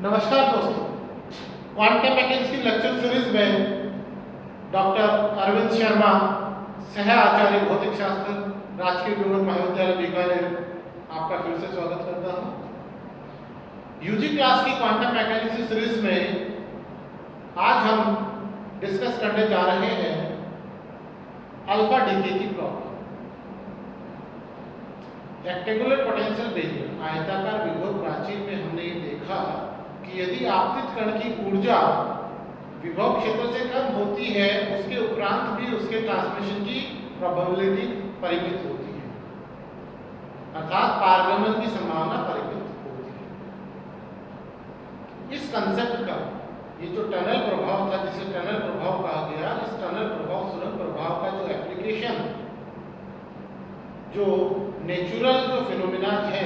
नमस्कार दोस्तों, quantum mechanics की लेक्चर सीरीज में डॉक्टर अरविंद शर्मा, सह आचार्य भौतिक शास्त्र, राजकीय गुरुकुल महाविद्यालय बीकानेर, आपका फिर से स्वागत करता हूं। यूजी क्लास की क्वांटम मैकेनिक्स की सीरीज में आज हम डिस्कस करने जा रहे हैं अल्फा डीके की प्रॉब्लम। रेक्टेंगुलर पोटेंशियल बेरियर, आयताकार विभव प्राचीर में हमने ये देखा कि यदि आपतित कण की ऊर्जा विभव क्षेत्र से कम होती है, उसके उपरांत भी उसके ट्रांसमिशन की प्रोबेबिलिटी परिमित होती है, अर्थात पारगमन की संभावना परिमित होती है। इस कंसेप्ट का ये जो टनल प्रभाव था, जिसे टनल प्रभाव कहा गया, इस टनल प्रभाव सुरंग प्रभाव का जो एप्लीकेशन, जो नेचुरल जो फिनोमिना है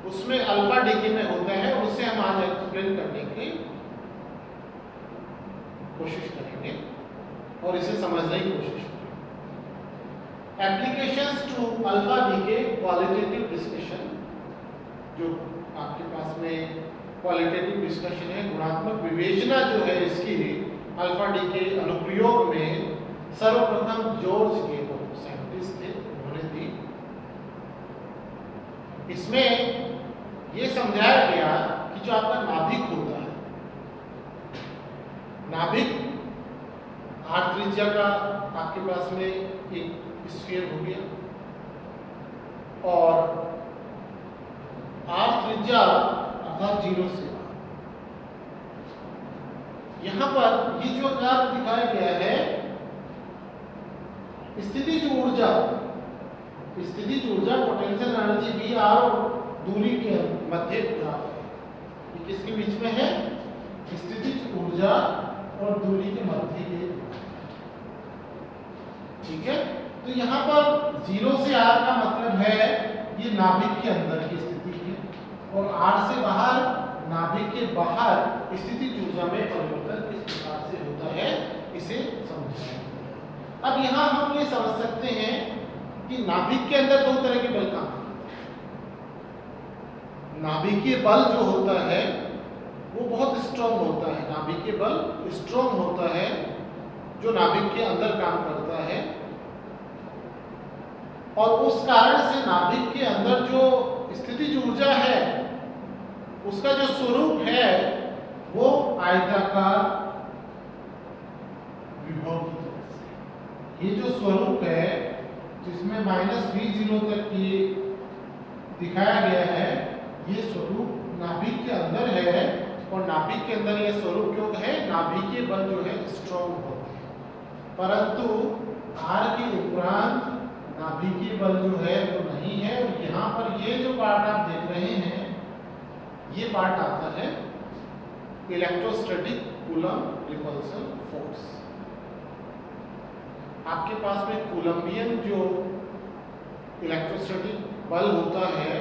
उसमें अल्फा डीके में होता है, और उसे हम आज एक्सप्लेन करने की कोशिश करेंगे और इसे समझने की कोशिश करेंगे। Applications to alpha decay qualitative discussion, जो आपके पास में क्वालिटेटिव डिस्कशन है, गुणात्मक विवेचना जो है इसकी अल्फा डीके अनुप्रयोग में सर्वप्रथम जॉर्ज गेबर साइंटिस्ट थे, उन्होंने दी। इसमें ये समझाया गया कि जो आपका नाभिक होता है, नाभिक r त्रिज्या का आपके पास में एक स्फीयर हो गया, और r त्रिज्या अर्थात 0 से यहां पर ये जो ग्राफ दिखाया गया है, स्थितिज ऊर्जा पोटेंशियल एनर्जी V r और दूरी के मध्य ग्राफ है। ये किसके बीच में है? स्थितिज ऊर्जा और दूरी के मध्य के, ठीक है। तो यहाँ पर 0 से r का मतलब है ये नाभिक के अंदर की स्थिति है, और r से बाहर, नाभिक के बाहर स्थितिज ऊर्जा में परिवर्तन किस प्रकार से होता है, इसे समझें। अब यहाँ हम ये समझ सकते हैं कि नाभिक के अंदर दो तरह के बल काम करते हैं। नाभिकीय बल जो होता है वो बहुत स्ट्रॉन्ग होता है, नाभिकीय बल स्ट्रॉन्ग होता है जो नाभिक के अंदर काम करता है, और उस कारण से नाभिक के अंदर जो स्थितिज ऊर्जा है उसका जो स्वरूप है वो आयताकार विभव की तरह से। ये जो स्वरूप है जिसमें -v0 तक की दिखाया गया है, ये स्वरूप नाभिक के अंदर है, और नाभिक के अंदर ये स्वरूप क्यों है? नाभिकीय बल जो है स्ट्रॉन्ग होते हैं, परंतु r के उपरांत नाभिकीय बल जो है वो नहीं है। और यहाँ पर ये जो पार्ट आप देख रहे हैं, ये पार्ट आता है इलेक्ट्रोस्टैटिक कूलम्ब रिपल्सन फोर्स। आपके पास में कूलम्बियन जो इलेक्ट्रोस्टैटिक बल होता है,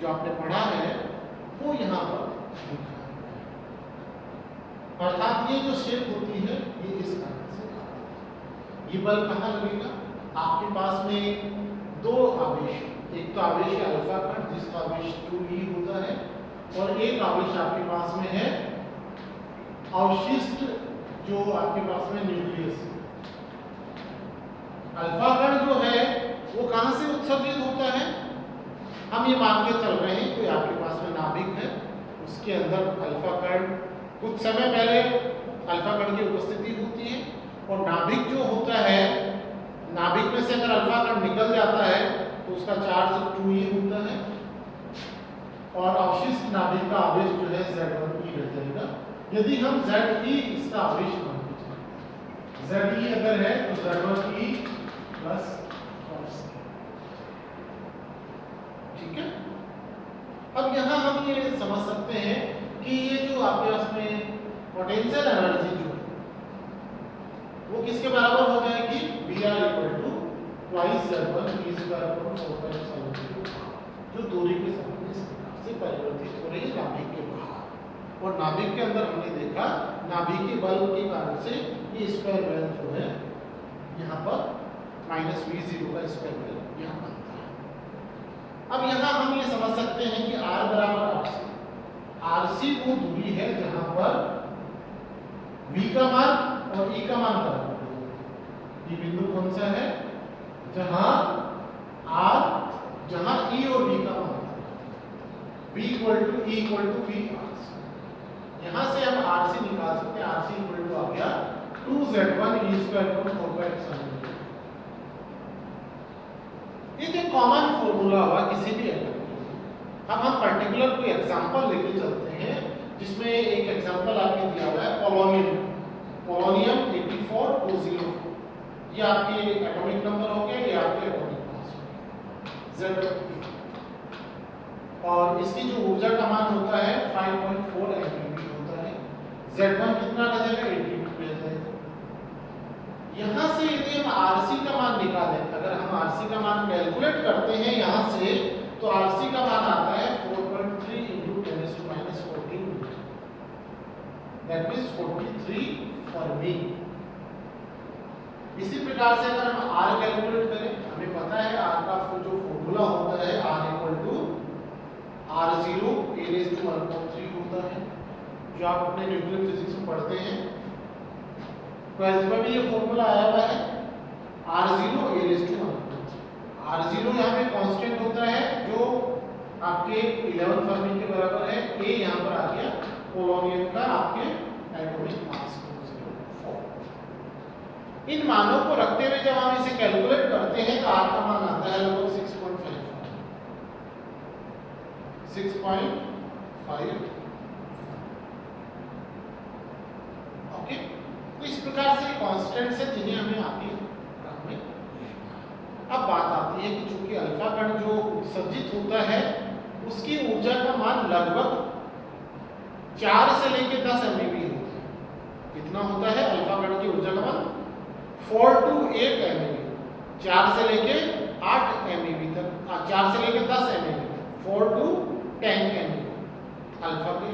जो आपने पढ़ा है, वो यहाँ पर लिखा है। अर्थात ये जो शेप होती है ये इस कारण से आती है। ये बल कहाँ लगेगा? आपके पास में दो आवेश, एक तो आवेश है अल्फा कण जिसका आवेश 2e होता है, और एक आवेश आपके पास में है अवशिष्ट जो आपके पास में न्यूक्लियस है। अल्फा कण जो है वो कहां से उत्सर्जित होता है? हम ये मान के चल रहे हैं कोई आपके पास में नाभिक है, उसके अंदर अल्फा कण, कुछ समय पहले अल्फा कण की उपस्थिति होती है, और नाभिक जो होता है, नाभिक में से अगर अल्फा कण निकल जाता है तो उसका चार्ज 2e होता है, और अवशिष्ट नाभिक का आवेश जो है Z1e रह जाएगा। यदि हम Ze इसका आवेश मान के चलते हैं, Ze अगर है तो Z1e प्लस, ठीक है। अब यहाँ हम ये समझ सकते हैं कि ये जो आपके पास में पोटेंशियल एनर्जी जो है वो किसके बराबर हो जाएगी? Vr = twice Z1 e² / 4πε0, जो दूरी के साथ इस प्रकार से परिवर्तित हो रही है नाभिक के बाहर। और नाभिक के अंदर हमने देखा नाभिकीय बल के कारण से ये स्क्वायर वेल जो है यहाँ पर -v0 का स्क्वायर वेल यहाँ बनता है। अब यहाँ हम ये समझ सकते हैं कि r बराबर 8 से आरसी वो दूरी है जहां पर v का मान और e का मान बराबर हो। ये बिंदु कौन सा है? जहां r जहां e और v का मान v equal to e equal to v RC. यहां से हम आरसी निकाल सकते हैं। आरसी इक्वल टू आ गया 2z1 e square upon 4/sin। ये जो कॉमन फॉर्मूला हुआ किसी भी एटम के लिए। अब हम पर्टिकुलर कोई एग्जांपल लेके चलते हैं जिसमें एक एग्जांपल आपके दिया हुआ है पोलोनियम। पोलोनियम 84204 ये आपके एटॉमिक नंबर हो गया, ये आपके एटॉमिक मास हो गया Z। और इसकी जो ऊर्जा का मान होता है 5.4 MeV होता है। Z1 कितना रह जाएगा? 82 रह जाएगा। यहां से यदि हम आरसी का मान निकालें, अगर हम आरसी का मान कैलकुलेट करते हैं यहां से, तो आरसी का मान आता है 4.3 × 10⁻14। That means 43 Fermi. इसी प्रकार से अगर हम आर कैलकुलेट करें, हमें पता है आर का जो फॉर्मूला होता है R = R0 a⁻1/3 होता है, जो आप अपने न्यूक्लियर फिजिक्स में पढ़ते हैं। 12th में भी ये फॉर्मूला आया हुआ है R0 a⁻1/3। R0 यहाँ पे कांस्टेंट होता है जो आपके 11 फर्मी के बराबर है। a यहाँ पर आ गया पोलोनियम का आपके एटॉमिक मास 204। इन मानों को रखते हुए जब हम इसे कैलकुलेट करते हैं तो R का मान आता है लगभग 6.5। ओके, तो इस प्रकार से कांस्टेंट से जिन्हें हमें आगे रखने। अब बात आती है कि चूंकि अल्फा कण जो उत्सर्जित होता है उसकी ऊर्जा का मान लगभग 4 से लेकर 10 MeV होता है। कितना होता है अल्फा कण की ऊर्जा का मान? 4 to 8 MeV। 4 से लेकर 8 MeV तक, 4 से लेकर 10 MeV तक, 4 to 10 MeV अल्फा की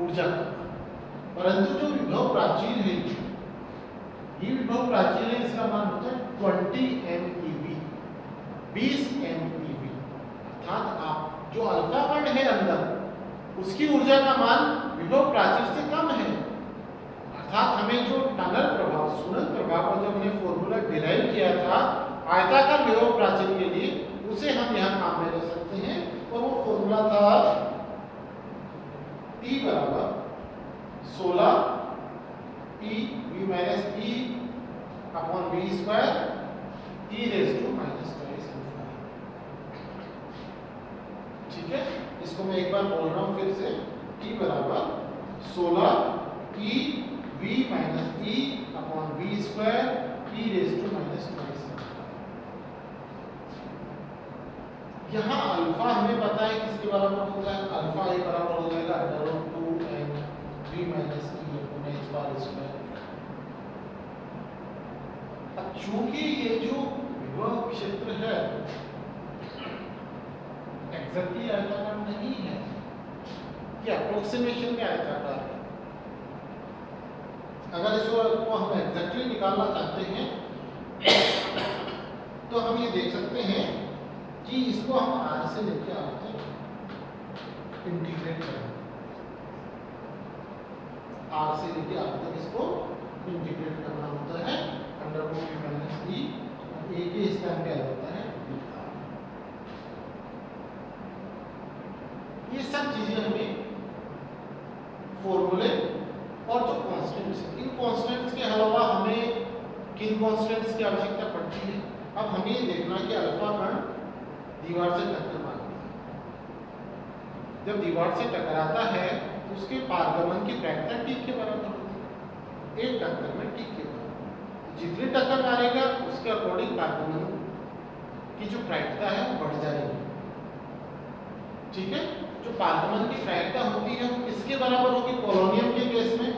ऊर्जा का। परंतु जो विभव प्राचीर है, ये विभव प्राचीर है, इसका मान होता है 20 MeV, 20 MeV। अर्थात आप जो अल्फा कण है अंदर उसकी ऊर्जा का मान विभव प्राचीर से कम है। अर्थात हमें जो टनल प्रभाव, सुनन प्रभाव का जो हमने फॉर्मूला डिराइव किया था आयताकार विभव प्राचीर के लिए, उसे हम यहाँ काम में ले सकते हैं। और वो फॉर्मूला था T = 16 EV - E/v² e⁻²⁰ ठीक है, इसको मैं एक बार बोल रहा हूं फिर से। T = 16 EV - E/v² e⁻²⁰। यहाँ अल्फा हमें पता है किसके बराबर होगा? अल्फा ए बराबर हो जाएगा √2mv - e/h²। अब चूंकि ये जो विभव क्षेत्र है एग्जैक्टली आयताकार नहीं है, ये अप्रोक्सीमेशन में आयताकार है। अगर इसको हम एग्जैक्टली निकालना चाहते हैं तो हम ये देख सकते हैं कि इसको हम R से लेके आते हैं, इंटीग्रेट करें। R से लेके आते हैं, इसको इंटीग्रेट करना होता है √2 - e, a के स्थान पे आ जाता है। ये सब चीजें हमें फॉर्मूले और जो कॉन्स्टेंट्स, इन कॉन्स्टेंट्स के अलावा हमें किन कॉन्स्टेंट्स की आवश्यकता पड़ती है? अब हमें ये देखना कि अल्फा कण दीवार से टक्कर मारता है। जब दीवार से टकराता है तो उसके पारगमन की प्रायिकता t के बराबर होती है। एक टक्कर में t के बराबर। जितनी टक्कर मारेगा उसके अकॉर्डिंग पारगमन की जो प्रायिकता है वो बढ़ जाएगी। ठीक है, जो पारगमन की प्रायिकता होती है वो किसके बराबर होगी? पोलोनियम के केस में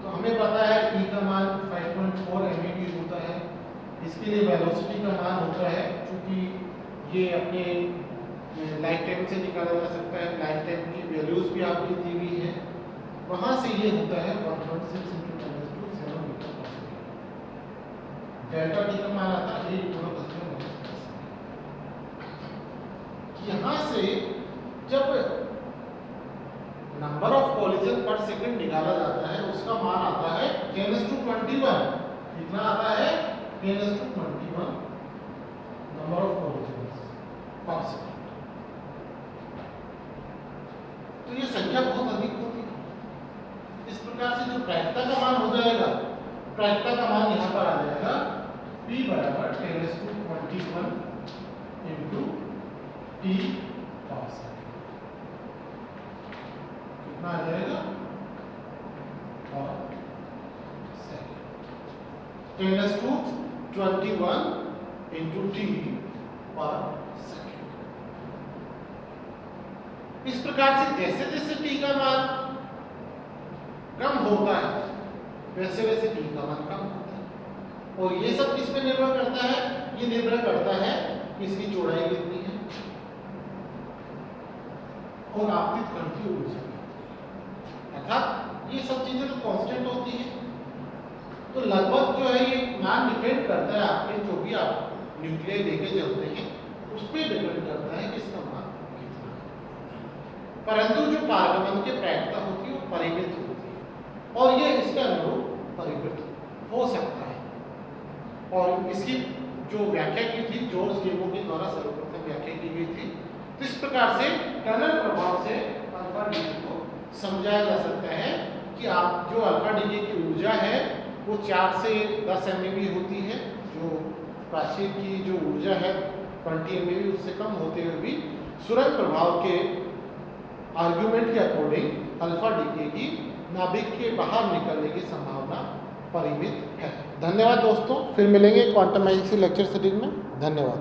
तो हमें पता है E का मान 5.4 MeV होता है। इसके लिए वेलोसिटी का मान होता है, क्योंकि ये अपने लाइफ टाइम से निकाला जा सकता है, लाइफ टाइम की वैल्यूज भी आपकी दी हुई है, वहां से ये होता है 1.6 × 10⁻⁷ मीटर पर सेकंड। डेल्टा टी का मान आता है 8 × 10⁻⁻। यहाँ से जब कोलिजन पर सेकंड निकाला जाता है उसका मान आता है 10⁻21। कितना आता है? 10⁻21 नंबर ऑफ कोलिजन पर सेकंड। तो ये संख्या बहुत अधिक होती है। इस प्रकार से जो प्रायिकता का मान हो जाएगा, प्रायिकता का मान यहाँ पर आ जाएगा P बराबर 10⁻21 इंटू टी पर सेकंड। कितना आ जाएगा? पर सेकंड। 10⁻21 इंटू टी पर सेकंड। इस प्रकार से जैसे जैसे टी का मान कम होता है वैसे वैसे टी का मान कम होता है। और ये सब किस पे निर्भर करता है? ये निर्भर करता है कि इसकी चौड़ाई कितनी है और आपतित कण की ऊर्जा, अर्थात ये सब चीजें तो कांस्टेंट होती है। तो लगभग जो है ये मान डिपेंड करता है आपके जो भी आप न्यूक्लियर लेके चलते हैं उस पर डिपेंड करता है कि इसका मान कितना है। परंतु जो पारगमन की प्रायिकता होती है वो परिमित होती है और ये इसके अनुरूप परिमित हो सकता है। और इसकी जो व्याख्या की थी जॉर्ज गेमो के द्वारा सर्वप्रथम व्याख्या की गई थी। तो इस प्रकार से टनल प्रभाव से अल्फा डीके को समझाया जा सकता है कि आप जो अल्फा डीके की ऊर्जा है वो 4 से 10 MeV होती है। जो प्राचीर की जो ऊर्जा है 20 MeV उससे कम होते हुए भी सुरंग प्रभाव के आर्गुमेंट के अकॉर्डिंग अल्फा डीके की नाभिक के बाहर निकलने की संभावना परिमित है। धन्यवाद दोस्तों, फिर मिलेंगे क्वांटम मैजिक्स लेक्चर सीरीज में। धन्यवाद।